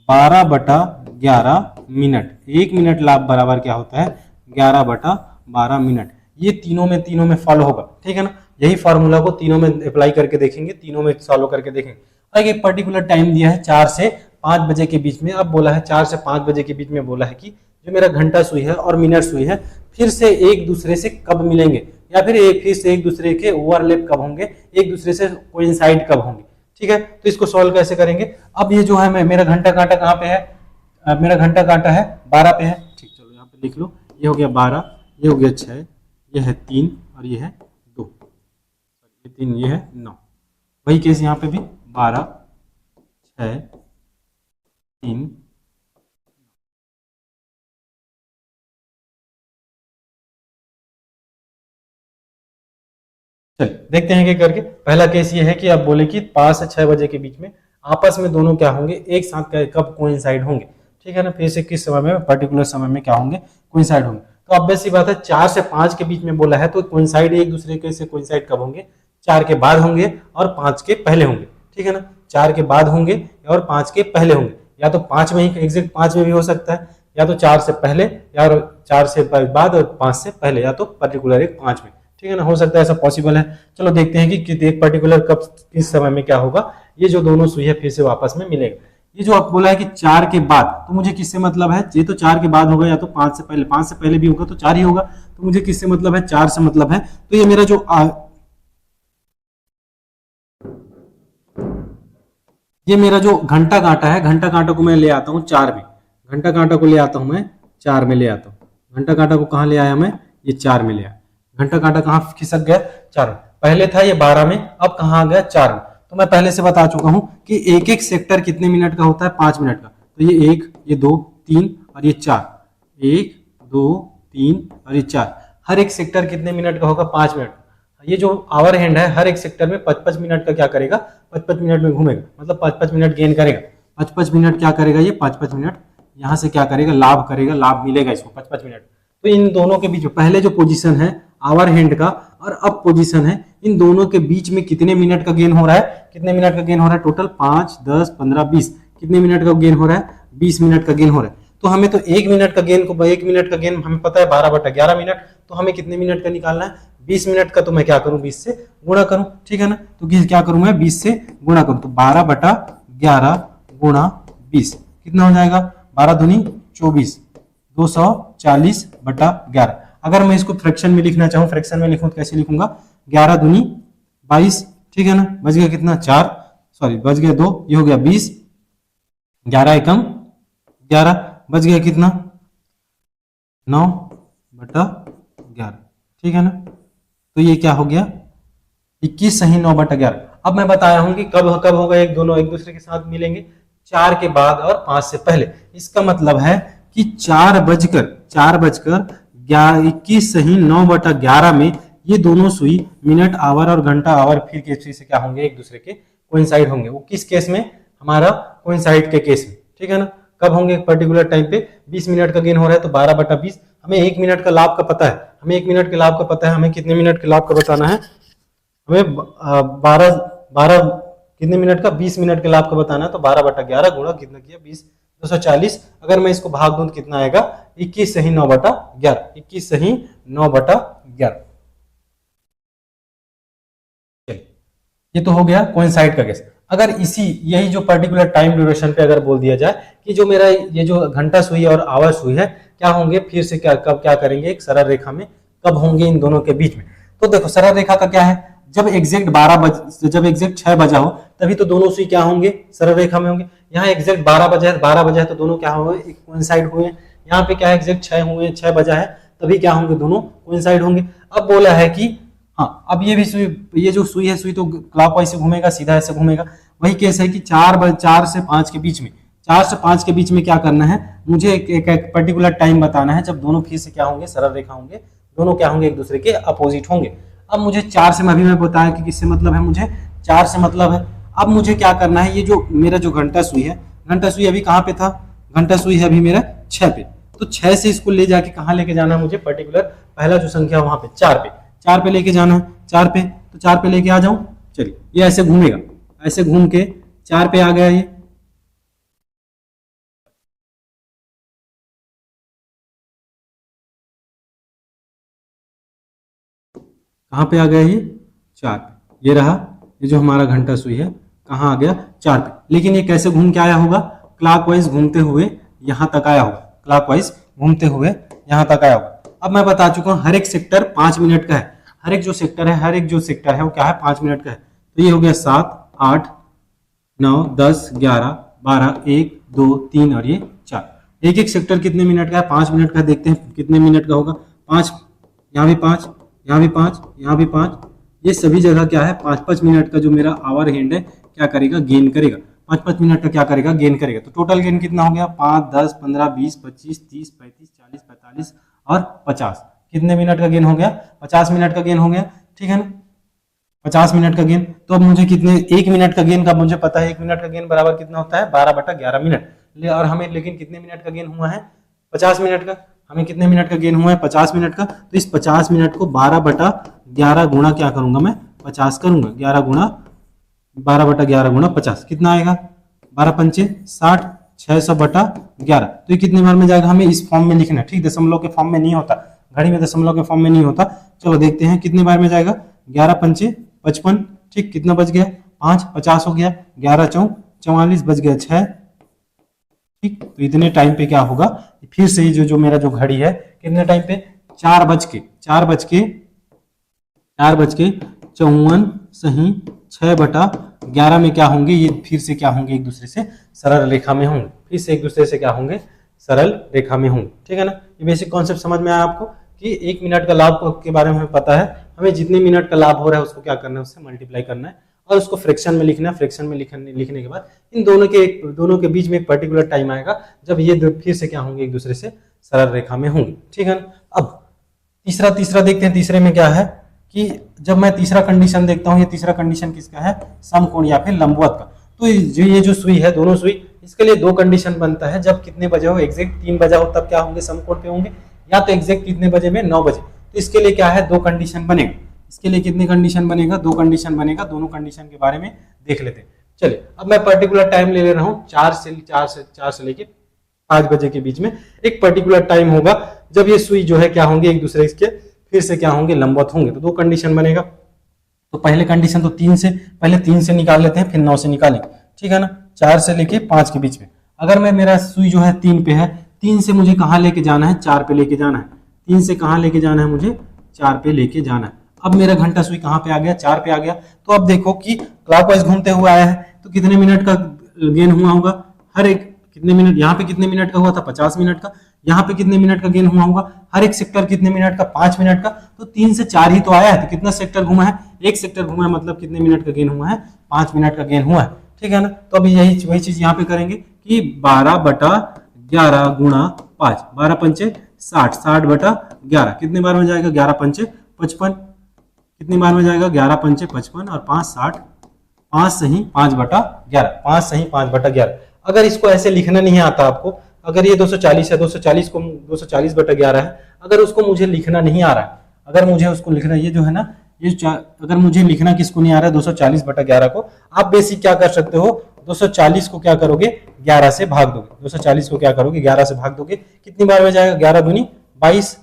12/11 मिनट। एक मिनट लाभ बराबर क्या होता है, 11/12 मिनट। ये तीनों में फॉलो होगा, ठीक है ना। यही फॉर्मूला को तीनों में अप्लाई करके देखेंगे, तीनों में सॉल्व करके देखेंगे। अब एक पर्टिकुलर टाइम दिया है 4 से 5 बजे के बीच में, अब बोला है 4 से 5 बजे के बीच में बोला है कि जो मेरा घंटा सुई है और मिनट सुई है फिर से एक दूसरे से कब मिलेंगे या फिर फिर से एक दूसरे के ओवरलैप कब होंगे, एक दूसरे से कोइंसाइड कब होंगे, ठीक है। तो इसको सॉल्व कैसे करेंगे, अब ये जो है मेरा घंटा कांटा कहाँ पे है, मेरा घंटा कांटा है 12 पे है, ठीक, चलो यहाँ पे लिख लो, ये हो गया 12, ये हो गया 6, ये है 3 और ये है 2, ये 3, ये है 9। वही केस यहाँ पे भी 12, 6, 3। चलिए देखते हैं क्या करके। पहला केस ये है कि आप बोले कि 5 से 6 बजे के बीच में आपस में दोनों क्या होंगे, एक साथ कब कोइंसाइड होंगे, ठीक है ना। फिर से किस समय में, पर्टिकुलर समय में क्या होंगे, कोइंसाइड होंगे। तो ऑब्वियस सी बात है 4 से 5 के बीच में बोला है, तो कोइंसाइड एक दूसरे के से कोइंसाइड कब होंगे, 4 के बाद होंगे और 5 के पहले होंगे, ठीक है ना। 4 के बाद होंगे और 5 के पहले होंगे, या तो 5 में ही, एग्जैक्ट 5 में भी हो सकता है, या तो 4 से पहले या 4 से बाद और 5 से पहले, या तो पर्टिकुलर एक 5 में, ठीक है ना, हो सकता है, ऐसा पॉसिबल है। चलो देखते हैं कि एक पर्टिकुलर कब किस समय में क्या होगा, ये जो दोनों सुई है फिर से वापस में मिलेगा। ये जो आप बोला है कि 4 के बाद, तो मुझे किससे मतलब है, ये तो 4 के बाद होगा या तो 5 से पहले, 5 से पहले भी होगा तो 4 ही होगा, तो मुझे किससे मतलब है, 4 से मतलब है। तो ये मेरा जो ये मेरा जो घंटा कांटा है, घंटा कांटा को मैं ले आता हूं 4 में, घंटा कांटा को ले आता हूं मैं 4 में ले आता हूं, घंटा कांटा को कहां ले आया मैं, ये 4 में ले आया। घंटा कांटा कहां खिसक गया, 4 में, पहले था ये 12 में, अब कहां आ गया, 4 में। तो मैं पहले से बता चुका हूं कि एक एक सेक्टर कितने मिनट का होता है, 5 मिनट का। तो ये 1, ये 2, 3 और ये 4, 1, 2, 3 और ये 4, हर एक सेक्टर कितने मिनट का होगा, 5 मिनट। ये जो आवर हैंड है हर एक सेक्टर में 5-5 मिनट का क्या करेगा, 5-5 मिनट में घूमेगा, मतलब 5-5 मिनट गेन करेगा। 5-5 मिनट क्या करेगा, ये 5-5 मिनट यहाँ से क्या करेगा, लाभ करेगा, लाभ मिलेगा इसको 5-5 मिनट। तो इन दोनों के बीच में पहले जो पोजीशन है आवर हैंड का और अब पोजीशन है, इन दोनों के बीच में कितने मिनट का गेन हो रहा है, कितने मिनट का गेन हो रहा है, टोटल 5, 10, 15, 20, कितने मिनट का गेन हो रहा है, 20 मिनट का गेन हो रहा है। तो हमें तो 1 मिनट का गेन को, 1 मिनट का गेन हमें पता है 12/11 मिनट, तो हमें कितने मिनट का निकालना है, 20 मिनट का। तो मैं क्या करूं, 20 से गुणा करूं, ठीक है ना। तो क्या करूं मैं, 20 से गुणा करूं, तो 12/11 गुणा 20 कितना हो जाएगा, 12 दूनी 24, 240/11। अगर मैं इसको फ्रैक्शन में लिखना चाहूं, फ्रैक्शन में लिखूं तो कैसे लिखूंगा, 11 दूनी 22, ठीक है ना, बच गया कितना, 4, सॉरी बच गया 2, ये हो गया 20, 11 एकम 11, बच गया कितना, 9/11, ठीक है ना। तो ये क्या हो गया, 21 सही 9/11। अब मैं बताया हूं कि कब कब होगा, एक दोनों एक दूसरे के साथ मिलेंगे, 4 के बाद और 5 से पहले। इसका मतलब है कि 4:21 सही 9/11 में ये दोनों सुई मिनट आवर और घंटा आवर फिर के से क्या होंगे, एक दूसरे के कोइंसाइड होंगे। वो किस केस में, हमारा कोइंसाइड के केस में, ठीक है ना। कब होंगे, एक पर्टिकुलर टाइम पे 20 मिनट का गेन हो रहा है, तो 12/20। हमें 1 मिनट का लाभ का पता है, हमें 1 मिनट के लाभ का पता है, हमें कितने मिनट के लाभ का बताना है, हमें 12 कितने मिनट का, 20 मिनट के लाभ का बताना है। तो 12/11 गुणा कितना किया, 20 240, अगर मैं इसको भाग दूं तो कितना आएगा, 21 सही 9/11, 21 सही 9/11। ये तो हो गया कोइंसाइड का केस। अगर इसी यही जो पर्टिकुलर टाइम ड्यूरेशन पे अगर बोल दिया जाए कि जो मेरा ये जो घंटा सुई और आवर सुई है क्या होंगे, फिर से क्या कब क्या करेंगे, एक सरल रेखा में कब होंगे इन दोनों के बीच में। तो देखो सरल रेखा का क्या है, जब एग्जैक्ट 12 बजे, जब एग्जैक्ट 6 बजा हो तभी तो दोनों सुई क्या होंगे, सरल रेखा में होंगे। यहाँ एग्जैक्ट 12 बजा है, 12 बजा है तो दोनों क्या हुए, कोइंसाइड हुए। यहाँ पे क्या है, एग्जैक्ट 6 हुए, 6 बजा है तभी क्या होंगे, दोनों कोइंसाइड होंगे। अब बोला है कि हाँ, अब ये भी सुई, ये जो सुई है सुई तो क्लॉकवाइज से घूमेगा, सीधा ऐसे घूमेगा। वही केस है कि 4 से 5 के बीच में, 4 से 5 के बीच में क्या करना है, मुझे एक पर्टिकुलर टाइम बताना है जब दोनों फिर से क्या होंगे, सरल रेखा होंगे, दोनों क्या होंगे, एक दूसरे के अपोजिट होंगे। अब मुझे 4 से अभी मैं बताया कि किससे मतलब है, मुझे 4 से मतलब है। अब मुझे क्या करना है, ये जो मेरा जो घंटा सुई है, घंटा सुई अभी कहाँ पे था, घंटा सुई है अभी मेरा 6 पे, तो 6 से इसको ले जाके कहाँ लेके जाना है मुझे, पर्टिकुलर पहला जो संख्या वहां पे 4 पे, 4 पे लेके जाना है, 4 पे, तो 4 पे लेके आ जाऊं। चलिए ये ऐसे घूमेगा, ऐसे घूम के 4 पे आ गया, ये कहाँ पे आ गया, ये 4 पे, ये रहा, ये जो हमारा घंटा सुई है कहाँ आ गया, 4 पे। लेकिन ये कैसे घूम के आया होगा, क्लॉकवाइज घूमते हुए यहाँ तक आया होगा, क्लॉकवाइज घूमते हुए यहाँ तक आया होगा। अब मैं बता चुका हूँ हर एक सेक्टर 5 मिनट का है, हर एक जो सेक्टर है, हर एक जो सेक्टर है वो क्या है, 5 मिनट का है। तो ये हो गया 7, 8, 9, 10, 11, 12, 1, 2, 3 और ये 4। एक एक सेक्टर कितने मिनट का है, 5 मिनट का। देखते हैं कितने मिनट का होगा, 5, यहाँ भी 5, यहाँ भी 5, यहाँ भी 5, ये सभी जगह क्या है, 5-5 मिनट का जो मेरा आवर हैंड है क्या करेगा, गेन करेगा, 5-5 मिनट का क्या करेगा, गेन करेगा। तो टोटल गेन कितना हो गया, 5, 10, 15, 20, 25, 30, 35, 40, 45 और 50। कितने मिनट का गेन हो गया, 50 मिनट का गेन हो गया, ठीक है ना, 50 मिनट का गेन। तो अब मुझे कितने, 1 मिनट का गेन का मुझे पता है, 1 मिनट का गेन बराबर कितना होता है, 12/11 मिनट। और हमें लेकिन कितने मिनट का गेन हुआ है, 50 मिनट का। हमें कितने मिनट का गेन हुआ है, 50 मिनट का। तो इस 50 मिनट को 12/11 गुणा क्या करूंगा मैं, 50 करूंगा, 11 गुणा 12/11 गुणा 50 कितना आएगा, 12 पंचे 60, 600/11। तो ये कितने बार में जाएगा, हमें इस फॉर्म में लिखना है, ठीक, दशमलव के फॉर्म में नहीं होता, घड़ी में दशमलव के फॉर्म में नहीं होता। चलो देखते हैं कितने बार में जाएगा, 11 पंचे 55, ठीक, कितना बच गया, 5, 50 हो गया, 11 चौं 44 बच गया 6, ठीक। तो इतने टाइम पे क्या होगा, फिर से जो जो मेरा जो घड़ी है कितने टाइम पे, 4:54 सही 6/11 में क्या होंगे, ये फिर से क्या होंगे, एक दूसरे से सरल रेखा में होंगे, फिर से एक दूसरे से क्या होंगे, सरल रेखा में होंगे, ठीक है ना। ये बेसिक कॉन्सेप्ट समझ में आया आपको कि 1 मिनट का लाभ के बारे में हमें पता है, हमें जितने मिनट का लाभ हो रहा है उसको क्या करना है, उससे मल्टीप्लाई करना है और उसको फ्रैक्शन में लिखना है। फ्रैक्शन में लिखने के बाद इन दोनों के बीच में एक पर्टिकुलर टाइम आएगा जब ये फिर से क्या होंगे, एक दूसरे से सरल रेखा में होंगे, ठीक है ना। अब तीसरा देखते हैं, तीसरे में क्या है कि जब मैं तीसरा कंडीशन देखता हूँ, ये तीसरा कंडीशन किसका है, समकोण या फिर लंबवत का। तो ये जो सुई है, दोनों सुई, इसके लिए 2 कंडीशन बनता है, जब कितने बजे हो, एग्जैक्ट 3 बजा हो तब क्या होंगे, समकोण पे होंगे, या तो एग्जैक्ट कितने बजे में, 9 बजे। तो इसके लिए क्या है, 2 कंडीशन बनेगा। इसके लिए कितने कंडीशन बनेगा, 2 कंडीशन बनेगा। दोनों कंडीशन के बारे में देख लेते हैं। चलिए अब मैं पर्टिकुलर टाइम ले रहा हूँ, 4 से लेके 5 बजे के बीच में एक पर्टिकुलर टाइम होगा जब ये सुई जो है क्या होंगे, एक दूसरे के फिर से क्या होंगे, लंबवत होंगे। तो 2 कंडीशन बनेगा। तो पहले कंडीशन तो 3 से, पहले 3 से निकाल लेते हैं, फिर 9 से निकालेंगे, ठीक है ना। 4 से लेके 5 के बीच में अगर मेरा सुई जो है 3 पे है, 3 से मुझे कहाँ लेके जाना है, 4 पे लेके जाना है। 3 से कहाँ लेके जाना है, मुझे 4 पे लेके जाना है। अब मेरा घंटा सुई कहाँ पे आ गया, 4 पे आ गया। तो अब देखो कि क्लॉकवाइज घूमते हुए आया है, तो कितने मिनट का गेन हुआ होगा, हर एक कितने मिनट, यहाँ पे कितने मिनट का हुआ था, 50 मिनट का। यहाँ पे कितने मिनट का गेन हुआ होगा, हर एक सेक्टर कितने मिनट का, 5 मिनट का। तो 3 से 4 ही तो आया है, तो कितना सेक्टर घुमा है, एक सेक्टर घुमा है, मतलब कितने मिनट का गेन हुआ है, 5 मिनट का गेन हुआ है, ठीक है ना। तो अभी वही चीज यहाँ पे करेंगे कि 12/11 गुणा 5, 12 पंचे 60, 60/11 कितने बार में जाएगा, 11 पंचे 55, कितनी बार में जाएगा, 11 पंचे 55 और 5 60, 5 सही 5/11, 5 सही 5/11। अगर इसको ऐसे लिखना नहीं आता आपको, अगर ये 240 है, 240 को 240/11 है, अगर उसको मुझे लिखना नहीं आ रहा है, अगर मुझे उसको लिखना, ये जो है ना, ये अगर मुझे लिखना किसको नहीं आ रहा है 240/11 को, आप बेसिक क्या कर सकते हो, 240 को क्या करोगे 11 से भाग दोगे, 240 को क्या करोगे 11 से भाग दोगे, कितनी बार में जाएगा 11 दूनी 22,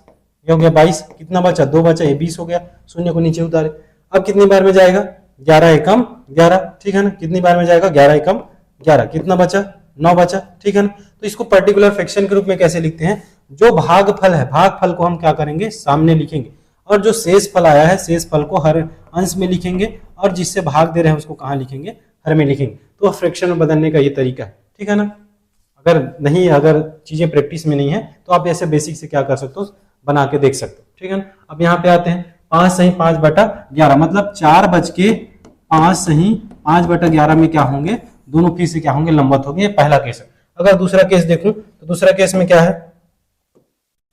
ये हो गया 22, कितना बचा 2 बचा, ये 20 हो गया, शून्य को नीचे उतारे। अब कितनी बार में जाएगा 11 एकम 11, ठीक है ना, कितनी बार में जाएगा 11 एकम 11, कितना बचा 9 बचा, ठीक है ना। तो इसको पर्टिकुलर फ्रैक्शन के रूप में कैसे लिखते हैं, जो भागफल है भागफल को हम क्या करेंगे सामने लिखेंगे, और जो शेष फल आया है शेष फल को हर अंश में लिखेंगे, और जिससे भाग दे रहे हैं उसको कहाँ लिखेंगे हर में लिखेंगे। तो फ्रैक्शन में बदलने का ये तरीका है, ठीक है ना। अगर चीजें प्रैक्टिस में नहीं है तो आप ऐसे बेसिक से क्या कर सकते हो बना के देख सकते हो, ठीक है ना। अब यहाँ पे आते हैं 5 सही 5/11, मतलब 4/5 सही 5/11 में क्या होंगे, दोनों फिर से क्या होंगे लंबवत होंगे, ये पहला केस है। अगर दूसरा केस देखूं तो दूसरा केस में क्या है,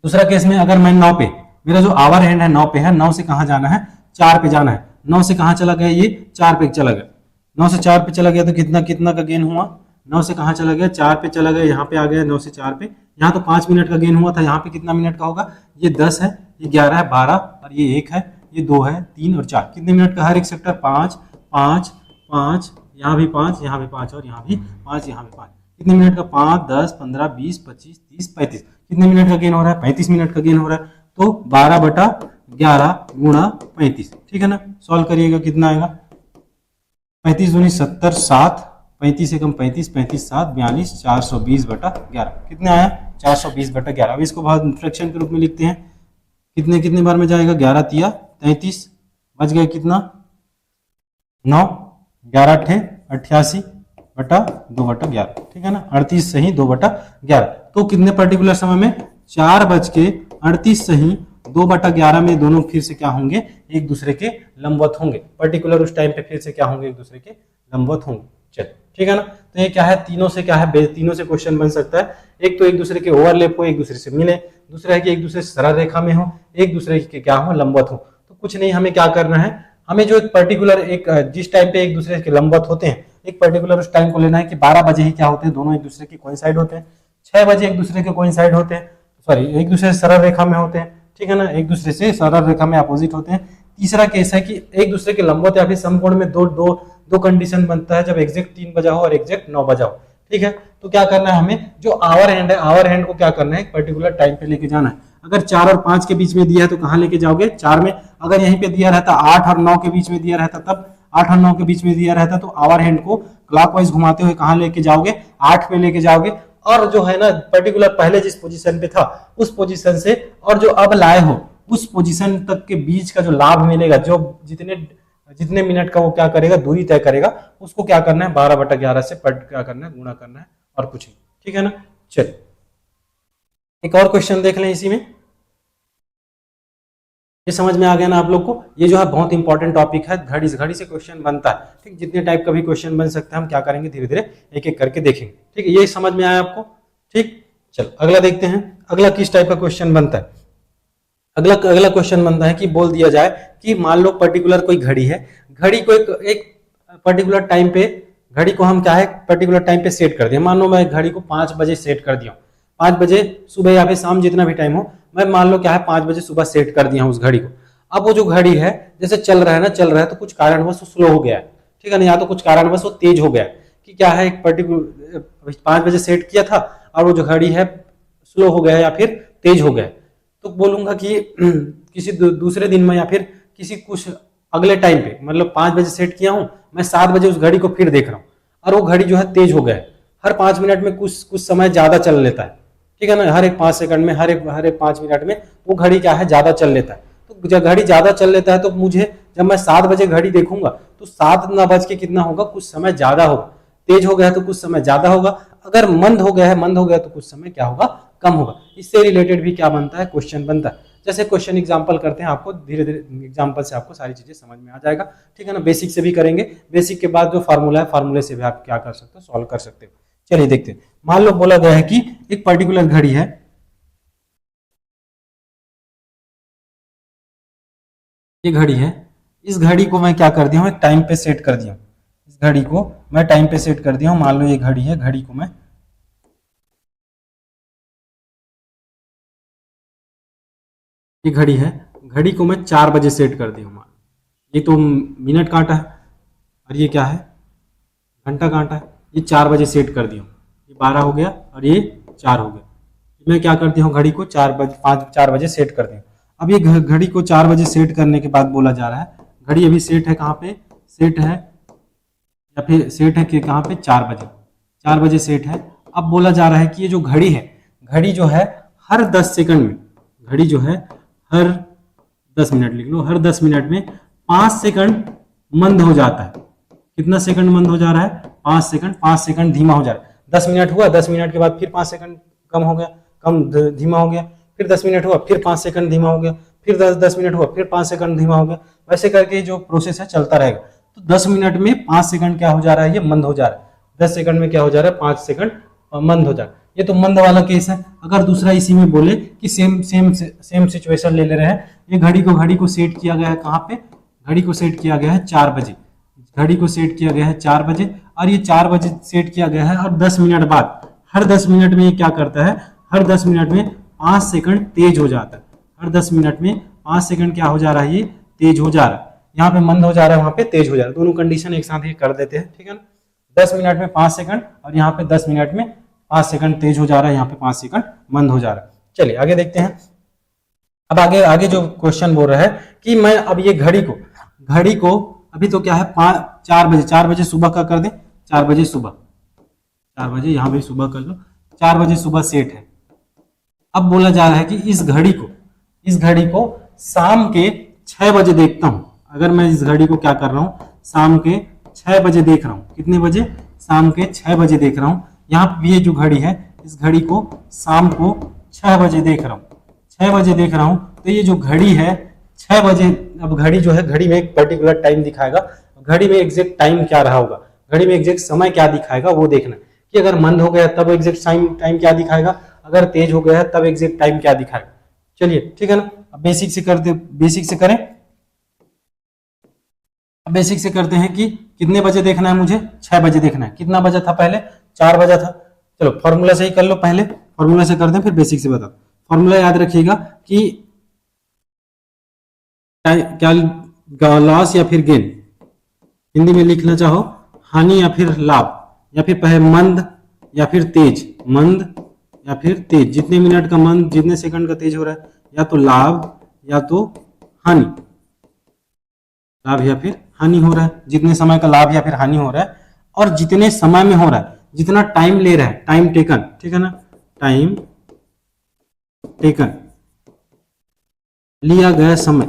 दूसरा केस में अगर मैं 9 पे, मेरा जो आवर हैंड है 9 पे है, 9 से कहां जाना है 4 पे जाना है, 9 से कहां चला गया ये 4 पे चला गया, 9 से 4 पे चला गया तो कितना कितना का गेन हुआ, 9 से कहां चला गया 4 पे चला गया, यहाँ पे आ गया 9 से 4 पे, यहाँ तो 5 मिनट का गेन हुआ था, यहाँ पे कितना मिनट का होगा, ये 10 है, ये 11 है, 12 और ये 1 है, ये 2 है, 3 और 4, कितने मिनट का हर एक सेक्टर 5 5 5, यहाँ भी 5, यहाँ भी 5 और यहाँ भी 5, यहाँ भी 5, कितने मिनट का 5 10 15 20 25 30 35, कितने मिनट का गेन हो रहा है 35 मिनट का गेन हो रहा है। तो 12/11 गुणा 35, ठीक है ना। सॉल्व करिएगा कितना आएगा, 35 दूनी 70 7, 35 एकम 35, 35 7 42, 420/11, कितने आया 420/11। अब इसको फ्रैक्शन के रूप में लिखते हैं, कितने कितने बार में जाएगा 11 तिया 33, बच गया कितना 9, 11 अट्ठे 88/2/11, ठीक है ना, 38 सही 2/11। तो कितने पर्टिकुलर समय में 4:38 सही 2/11 में दोनों फिर से क्या होंगे एक दूसरे के लंबवत होंगे, पर्टिकुलर उस टाइम पे फिर से क्या होंगे एक दूसरे के लंबवत होंगे। चल ठीक है ना। तो ये क्या है, तीनों से क्या है, तीनों से क्वेश्चन बन सकता है। एक तो एक दूसरे के ओवरलैप हो, एक दूसरे से मिले, दूसरा है कि एक दूसरे से सरल रेखा में हो, एक दूसरे के क्या हो लंबवत हो। तो कुछ नहीं, हमें क्या करना है, हमें जो एक पर्टिकुलर एक जिस टाइम पे एक दूसरे के लंबवत होते हैं, एक पर्टिकुलर उस टाइम को लेना है कि 12 बजे ही क्या होते हैं, दोनों एक दूसरे के कोइंसाइड होते हैं, 6 बजे एक दूसरे के कोइंसाइड होते हैं, सॉरी एक दूसरे से सरल रेखा में होते हैं, ठीक है ना, एक दूसरे से सरल रेखा में अपोजिट होते हैं। तीसरा केस है कि एक दूसरे के लंबवत या फिर समकोण में दो कंडीशन बनता है, जब एग्जैक्ट 3 बजा हो और एग्जैक्ट 9 बजा हो, ठीक है। तो क्या करना है, हमें जो आवर हैंड है, आवर हैंड को क्या करना है, एक पर्टिकुलर टाइम पे लेके जाना है। अगर 4 और 5 के बीच में दिया है तो कहां लेके जाओगे 4 में, अगर यहीं पे दिया रहता 8 और 9 के बीच में दिया रहता, तब 8 और 9 के बीच में दिया रहता तो आवर हैंड को क्लॉकवाइज घुमाते हुए कहां लेके जाओगे 8 पे लेके जाओगे, और जो है ना पर्टिकुलर पहले जिस पोजीशन पे था उस पोजीशन से और जो अब लाए हो उस पोजीशन तक के बीच का जो लाभ मिलेगा, जो जितने मिनट का वो क्या करेगा दूरी तय करेगा, उसको क्या करना है 12/11 से क्या करना है गुणा करना है, और कुछ नहीं, ठीक है ना। चलिए एक और क्वेश्चन देख लें इसी में। ये समझ में आ गया ना आप लोग को, ये जो है बहुत इंपॉर्टेंट टॉपिक है, घड़ी से क्वेश्चन बनता है, ठीक, जितने टाइप का भी क्वेश्चन बन सकता है हम क्या करेंगे धीरे धीरे एक एक करके देखेंगे, ठीक है। ये समझ में आया आपको, ठीक। चलो अगला देखते हैं, अगला किस टाइप का क्वेश्चन बनता है। अगला क्वेश्चन बनता है कि बोल दिया जाए कि मान लो पर्टिकुलर कोई घड़ी है, घड़ी को एक पर्टिकुलर टाइम पे, घड़ी को हम क्या है पर्टिकुलर टाइम पे सेट कर दिया, मान लो मैं घड़ी को 5 बजे सेट कर दिया, 5 बजे सुबह या फिर शाम जितना भी टाइम हो, मैं मान लो क्या है 5 बजे सुबह सेट कर दिया हूं उस घड़ी को। अब वो जो घड़ी है जैसे चल रहा है तो कुछ कारणवश स्लो हो गया है, ठीक है ना, या तो कुछ कारणवश वो तेज हो गया है, कि क्या है एक पर्टिकुलर 5 बजे सेट किया था और वो जो घड़ी है स्लो हो गया या फिर तेज हो गया, तो बोलूंगा कि किसी दूसरे दिन में या फिर किसी कुछ अगले टाइम पे, मतलब 5 बजे सेट किया हूं, मैं 7 बजे उस घड़ी को फिर देख रहा हूं और वो घड़ी जो है तेज हो गया है, हर 5 मिनट में कुछ समय ज्यादा चल लेता है, ठीक है ना, हर एक 5 सेकंड में, हर एक 5 मिनट में वो घड़ी क्या है ज्यादा चल लेता है। तो जब घड़ी ज्यादा चल लेता है तो मुझे जब मैं 7 बजे घड़ी देखूंगा तो 7 ना बज के कितना होगा, कुछ समय ज्यादा होगा, तेज हो गया है तो कुछ समय ज्यादा होगा, अगर मंद हो गया तो कुछ समय क्या होगा कम होगा। इससे रिलेटेड भी क्या बनता है क्वेश्चन बनता है। जैसे क्वेश्चन एग्जांपल करते हैं, आपको धीरे धीरे एग्जांपल से आपको सारी चीजें समझ में आ जाएगा, ठीक है ना। बेसिक से भी करेंगे, बेसिक के बाद जो फार्मूला है फार्मूले से भी आप क्या कर सकते हो सॉल्व कर सकते हो। चलिए देखते हैं, मान लो बोला गया है कि एक पर्टिकुलर घड़ी है, ये घड़ी है, इस घड़ी को मैं क्या कर दिया हूं एक टाइम पे सेट कर दिया हूं, इस घड़ी को मैं टाइम पे सेट कर दिया हूं, मान लो ये घड़ी है, घड़ी को मैं ये घड़ी है, घड़ी को मैं 4 बजे सेट कर दिया हूं, मान ये तो मिनट कांटा है और ये क्या है घंटा कांटा है, ये 4 बजे सेट कर दिया हूँ, ये 12 हो गया और ये 4 हो गया। मैं क्या करती हूँ, घड़ी को 4 बजे सेट कर दिया। अब ये घड़ी को 4 बजे सेट करने के बाद बोला जा रहा है, घड़ी अभी सेट है कहाँ पे, सेट है या फिर सेट है कि कहाँ पे, 4 बजे सेट है। अब बोला जा रहा है कि ये जो घड़ी है, घड़ी जो है हर 10 सेकंड में, घड़ी जो है हर 10 मिनट लिख लो, हर 10 मिनट में 5 सेकंड मंद हो जाता है। कितना सेकंड मंद हो जा रहा है, 5 सेकंड, 5 सेकंड धीमा हो जा रहा है। 10 मिनट हुआ, 10 मिनट के बाद फिर 5 सेकंड कम हो गया, कम धीमा हो गया, फिर 10 मिनट हुआ, फिर 5 सेकंड धीमा हो गया, फिर 10 मिनट हुआ, फिर 5 सेकंड धीमा हो गया। वैसे करके जो प्रोसेस है चलता रहेगा। तो 10 मिनट में 5 सेकंड क्या हो जा रहा है, ये मंद हो जा रहा है। 10 सेकंड में क्या हो जा रहा है, 5 सेकंड मंद हो जा रहा है। ये तो मंद वाला केस है। अगर दूसरा इसी में बोले कि सेम सिचुएशन ले रहे हैं, ये घड़ी को सेट किया गया है कहाँ पे, घड़ी को सेट किया गया है 4 बजे, घड़ी को सेट किया गया है 4 बजे, और ये 4 बजे सेट किया गया है। और 10 मिनट बाद, हर 10 मिनट में ये क्या करता है, हर 10 मिनट में 5 सेकंड तेज हो जाता है। हर 10 मिनट में 5 सेकंड क्या हो जा रहा है, ये तेज हो जा रहा है। यहाँ पे मंद हो जा रहा है, वहां पे तेज हो जा रहा है। दोनों कंडीशन एक साथ ही कर देते हैं, ठीक है ना। 10 मिनट में 5 सेकंड और यहाँ पे 10 मिनट में 5 सेकंड तेज हो जा रहा है, यहाँ पे 5 सेकंड मंद हो जा रहा है। चलिए आगे देखते हैं। अब आगे जो क्वेश्चन बोल रहा है कि मैं अब ये घड़ी को अभी तो क्या है 4 बजे सुबह का कर दे, 4 बजे सुबह, 4 बजे यहाँ भी सुबह कर लो, 4 बजे सुबह सेट है। अब बोला जा रहा है कि इस घड़ी को शाम के 6 बजे देखता हूं। अगर मैं इस घड़ी को क्या कर रहा हूं, शाम के 6 बजे देख रहा हूं। कितने बजे, शाम के 6 बजे देख रहा हूं। यहाँ ये जो घड़ी है, इस घड़ी को शाम को 6 बजे देख रहा हूं, 6 बजे देख रहा हूं। तो ये जो घड़ी है 6 बजे, अब घड़ी जो है, घड़ी में एक पर्टिकुलर टाइम दिखाएगा। घड़ी में एग्जैक्ट टाइम क्या रहा होगा, घड़ी में एग्जैक्ट समय क्या दिखाएगा वो देखना कि अगर मंद हो गया तब एग्जैक्ट टाइम क्या दिखाएगा, अगर तेज हो गया है तब एग्जैक्ट टाइम क्या दिखाएगा। चलिए ठीक है ना। अब बेसिक से करें। अब बेसिक से करते हैं कि कितने बजे देखना है मुझे, 6 बजे देखना है। कितना बजा था पहले, 4 बजा था। चलो फॉर्मूला से ही कर लो, पहले फॉर्मूला से करते हैं फिर बेसिक से बता। फॉर्मूला याद रखिएगा कि क्या लॉस या फिर गेन, हिंदी में लिखना चाहो हानि या फिर लाभ, या फिर पहले मंद या फिर तेज, मंद या फिर तेज। जितने मिनट का मंद, जितने सेकंड का तेज हो रहा है, या तो लाभ या तो हानि, लाभ या फिर हानि हो रहा है। जितने समय का लाभ या फिर हानि हो रहा है, और जितने समय में हो रहा है, जितना टाइम ले रहा है, टाइम टेकन, ठीक है ना, टाइम टेकन, लिया गया समय।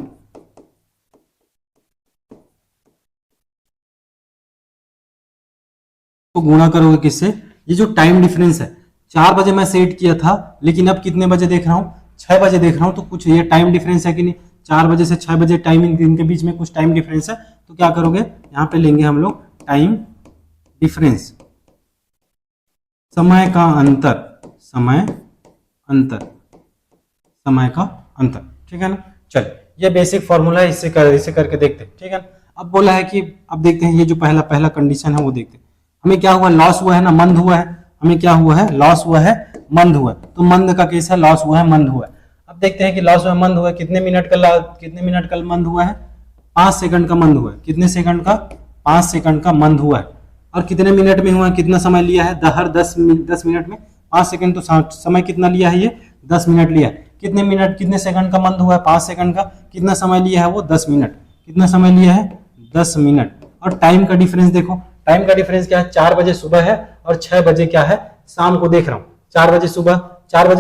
तो गुणा करोगे किससे, ये जो टाइम डिफरेंस है, 4 बजे मैं सेट किया था, लेकिन अब कितने बजे देख रहा हूं, 6 बजे देख रहा हूं। तो कुछ ये टाइम डिफरेंस है कि नहीं, 4 बजे से 6 बजे टाइमिंग, इनके बीच में कुछ टाइम डिफरेंस है। तो क्या करोगे, यहाँ पे लेंगे हम लोग टाइम डिफरेंस, समय का अंतर, समय का अंतर, ठीक है ना। चलिए ये बेसिक फॉर्मूला है, इसे करके देखते हैं, ठीक है। अब बोला है कि अब देखते हैं ये जो पहला कंडीशन है वो देखते हैं। हमें क्या हुआ, लॉस हुआ है ना, मंद हुआ है। हमें क्या हुआ है, लॉस हुआ है, मंद हुआ है। तो मंद का केस है, लॉस हुआ है, मंद हुआ है। अब देखते हैं कि लॉस हुआ, मंद हुआ है, कितने मिनट का मंद हुआ है, 5 सेकंड का मंद हुआ है। कितने सेकंड का, 5 सेकंड का मंद हुआ है। और कितने मिनट में हुआ है, कितना समय लिया है, हर 10 मिनट में 5 सेकंड। तो समय कितना लिया है, ये 10 मिनट लिया है। कितने सेकंड का मंद हुआ है, 5 सेकंड का। कितना समय लिया है वो, 10 मिनट। कितना समय लिया है, 10 मिनट। और टाइम का डिफरेंस देखो, टाइम का डिफरेंस क्या है, 4 बजे सुबह है और 6 बजे क्या है, शाम को देख रहा हूँ। 4 बजे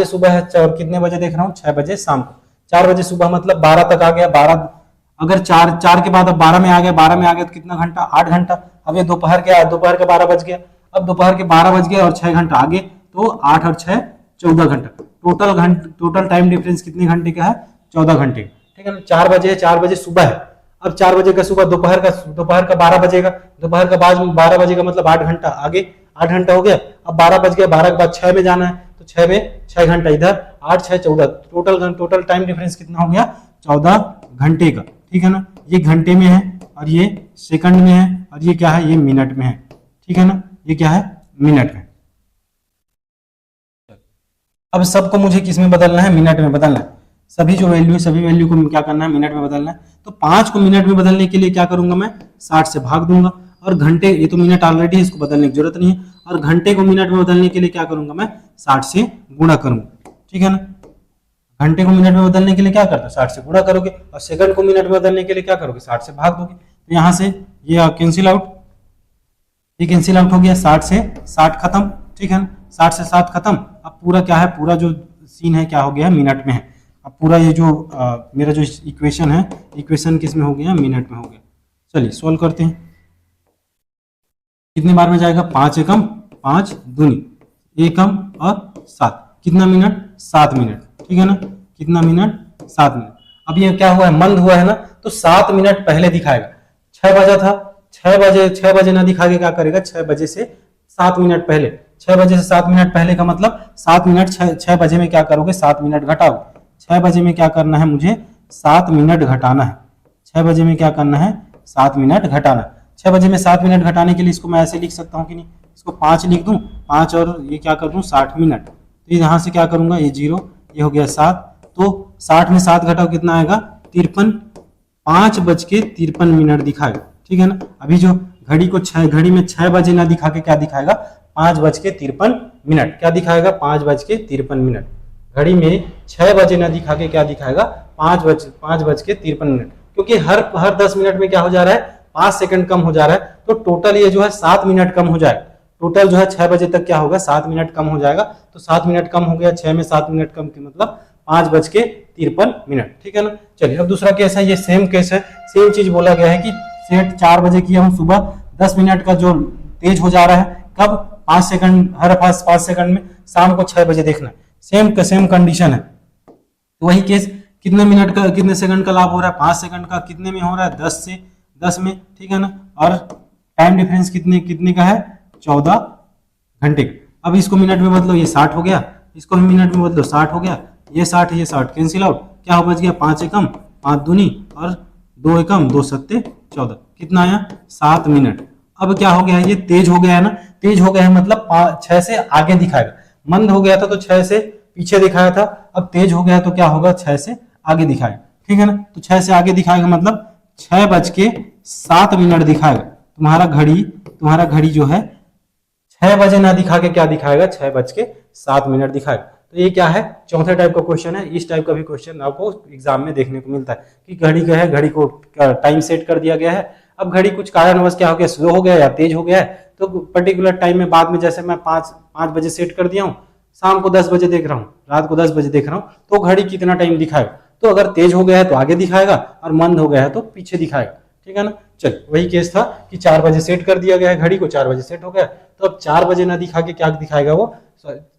सुबह है, और कितने बजे देख रहा हूँ, 6 बजे शाम को। 4 बजे सुबह मतलब 12 तक आ गया, 12 अगर 4 के बाद अब 12 में आ गया, 12 में आ गया तो कितना घंटा, 8 घंटा। अब ये दोपहर के 12 बज गया, अब दोपहर के 12 बज गया और 6 घंटा आगे, तो 8 और 6 14 घंटा। टोटल टाइम डिफरेंस कितने घंटे का है, 14 घंटे, ठीक है ना। 4 बजे सुबह है। अब 4 बजे का सुबह, दोपहर का 12 बजेगा, दोपहर का बाद 12 बजेगा मतलब 8 घंटा आगे, 8 घंटा हो गया। अब 12 बज गया, 12 के बाद 6 में जाना है, तो 6 में 6 घंटा इधर, 8 6 14, टोटल टाइम डिफरेंस कितना हो गया, 14 घंटे का, ठीक है ना। ये घंटे में है और ये सेकंड में है और ये क्या है, ये मिनट में है, ठीक है ना। ये क्या है, मिनट में। अब सबको मुझे किस में बदलना है, मिनट में बदलना है। सभी वैल्यू को क्या करना है, मिनट में बदलना है। तो 5 को मिनट में बदलने के लिए क्या करूंगा मैं, 60 से भाग दूंगा। और घंटे, ये तो मिनट ऑलरेडी है, इसको बदलने की जरूरत नहीं है, और घंटे को मिनट में बदलने के लिए क्या करूंगा मैं 60 से गुणा करूंगा, ठीक है ना। घंटे को मिनट में बदलने के लिए क्या करते हो 60 से गुणा करोगे, और सेकंड को मिनट में बदलने के लिए क्या करोगे 60 से भाग दोगे। तो यहाँ से ये कैंसिल आउट, ये कैंसिल आउट हो गया, 60 से 60 खत्म, ठीक है ना, 60 से 60 खत्म। अब पूरा क्या है, पूरा जो सीन है क्या हो गया है, मिनट में है। अब पूरा ये जो मेरा जो इक्वेशन है, इक्वेशन किस में हो गया, मिनट में हो गया। चलिए सॉल्व करते हैं। कितने बार में जाएगा, 5 एकम 5 दूनी, एकम और 7, कितना मिनट 7 मिनट, ठीक है ना, कितना मिनट 7 मिनट। अब ये क्या हुआ है, मंद हुआ है ना, तो 7 मिनट पहले दिखाएगा। 6 बजा था, 6 बजे ना दिखा के क्या करेगा, 6 बजे से 7 मिनट पहले, 6 बजे से 7 मिनट पहले का मतलब 7 मिनट 6 बजे में क्या करोगे, 7 मिनट घटाओगे। 6 बजे में क्या करना है, मुझे 7 मिनट घटाना है। 6 बजे में क्या करना है, 7 मिनट घटाना है। 6 बजे में 7 मिनट घटाने के लिए इसको मैं ऐसे लिख सकता हूँ कि नहीं, इसको 5 लिख दूं, 5 और ये क्या कर दूं 60 मिनट। तो यहाँ से क्या करूंगा, ये 0, ये हो गया 7, तो 60 में 7 घटाओ कितना आएगा 53, 5:53 दिखाएगा, ठीक है ना। अभी जो घड़ी को घड़ी में 6 बजे ना दिखा के क्या दिखाएगा, 5:53, क्या दिखाएगा 5:53। घड़ी में 6 बजे ना दिखा के क्या दिखाएगा, 5:53, क्योंकि हर 10 मिनट में क्या हो जा रहा है, 5 सेकंड कम हो जा रहा है। तो टोटल ये जो है 7 मिनट कम हो जाएगा। टोटल जो है 6 बजे तक क्या होगा, 7 मिनट कम हो जाएगा। तो 7 मिनट कम हो गया, 6 में 7 मिनट कम के मतलब 5:53, ठीक है ना। चलिए अब दूसरा केस है, ये सेम केस है, सेम चीज बोला गया है कि सेट 4 बजे किया हूँ सुबह, 10 मिनट का जो तेज हो जा रहा है, कब 5 सेकंड, हर 5 सेकंड में, शाम को 6 बजे देखना है। सेम कंडीशन है। तो वही केस, कितने मिनट का, कितने सेकंड का लाभ हो रहा है, 5 सेकंड का, कितने में हो रहा है 10 में, ठीक है ना। और टाइम डिफरेंस कितने का है, 14 घंटे का। अब इसको मिनट में बदलो, ये 60 हो गया, इसको मिनट में बदलो 60 हो गया, ये 60 कैंसिल आउट, क्या हो बच गया 5 एकम 5 दूनी और 2 एकम 2 सत्ते 14, कितना आया 7 मिनट। अब क्या हो गया है, ये तेज हो गया है ना, तेज हो गया है मतलब 6 से आगे दिखाएगा। मंद हो गया था तो 6 से पीछे दिखाया था, अब तेज हो गया तो क्या होगा 6 से आगे दिखाएगा, ठीक है ना। तो 6 से आगे दिखाएगा मतलब 6:07 दिखाएगा। तुम्हारा घड़ी जो है 6 बजे ना दिखा के क्या दिखाएगा, 6:07 दिखाएगा। तो ये क्या है, चौथे टाइप का क्वेश्चन है। इस टाइप का भी क्वेश्चन आपको एग्जाम में देखने को मिलता है कि घड़ी का है, घड़ी को टाइम सेट कर दिया गया है। अब घड़ी कुछ कारणवश क्या हो गया, स्लो हो गया या तेज हो गया है, तो पर्टिकुलर टाइम में बाद में, जैसे मैं 5 बजे सेट कर दिया हूँ, शाम को 10 बजे देख रहा हूँ, रात को 10 बजे देख रहा हूँ, तो घड़ी कितना टाइम दिखाएगा। तो अगर तेज हो गया है तो आगे दिखाएगा और मंद हो गया है तो पीछे दिखाएगा, ठीक है ना। चल वही केस था कि 4 बजे सेट कर दिया गया है, घड़ी को 4 बजे सेट हो गया, तो अब 4 बजे ना दिखा के क्या दिखाएगा, वो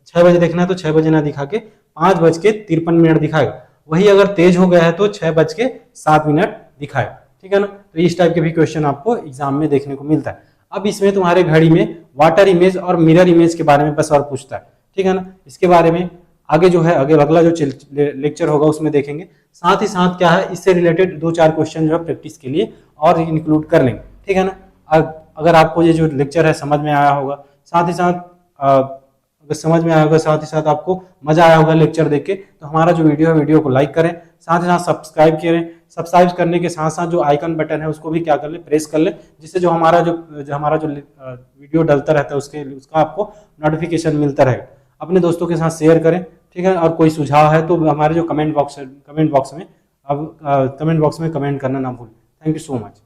6 बजे देखना है तो 6 बजे ना दिखा के 5:53 दिखाएगा। वही अगर तेज हो गया है तो 6:07 दिखाएगा, ठीक है ना। तो इस टाइप के भी क्वेश्चन आपको एग्जाम में देखने को मिलता है। अब इसमें तुम्हारे घड़ी में वाटर इमेज और मिरर इमेज के बारे में बस और पूछता है, ठीक है ना। इसके बारे में आगे जो है, आगे अगला जो लेक्चर होगा उसमें देखेंगे। साथ ही साथ क्या है, इससे रिलेटेड 2-4 क्वेश्चन जो है प्रैक्टिस के लिए और इंक्लूड कर लेंगे, ठीक है ना। अगर आपको ये जो लेक्चर है समझ में आया होगा, साथ ही साथ अगर समझ में आया होगा, साथ ही साथ आपको मजा आया होगा लेक्चर देख के, तो हमारा जो वीडियो है वीडियो को लाइक करें, साथ ही साथ सब्सक्राइब करें। सब्सक्राइब करने के साथ साथ जो आइकन बटन है उसको भी क्या कर ले, प्रेस कर ले, जिससे जो हमारा जो वीडियो डलता रहता है उसका आपको नोटिफिकेशन मिलता रहेगा। अपने दोस्तों के साथ शेयर करें, ठीक है। और कोई सुझाव है तो हमारे जो कमेंट बॉक्स में अब कमेंट बॉक्स में कमेंट करना ना भूलें। Thank you so much.